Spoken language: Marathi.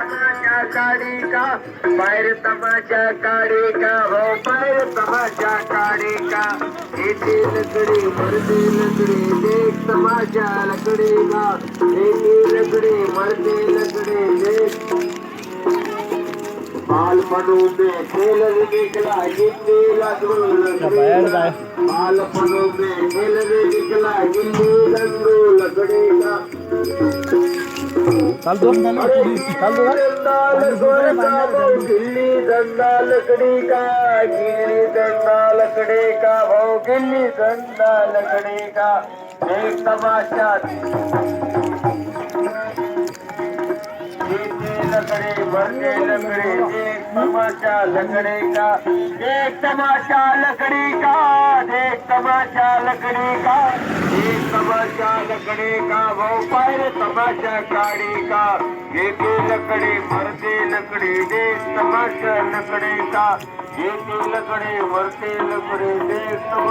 तमाशा काढी का बाहेर तमाशा काढी का हो बाहेर तमाशा काढी का येते लकडी मरते लकडी देख तमाशा लकडी का येते लकडी मरते लकडी देख बालपणू में खेल निकला गिल्ली लगू बालपणू में खेल निकला गिल्ली लगू लकड़ी का गिल्ली डंडा लकड़ी का गिल्ली डंडा लकड़ी का वो गिल्ली डंडा लकड़ी का एक तमाशा लकड़ी मरने लकड़ी एक तमाशा लकड़ी का एक तमाशा लकड़ी का एक तमाशा लकड़ी का एक तमाशा लकड़ी का वो पैर तमाशा काड़ी का एक लकड़ी मरते लकड़ी एक तमाशा लकड़ी का एक लकड़ी मरते लकड़ी एक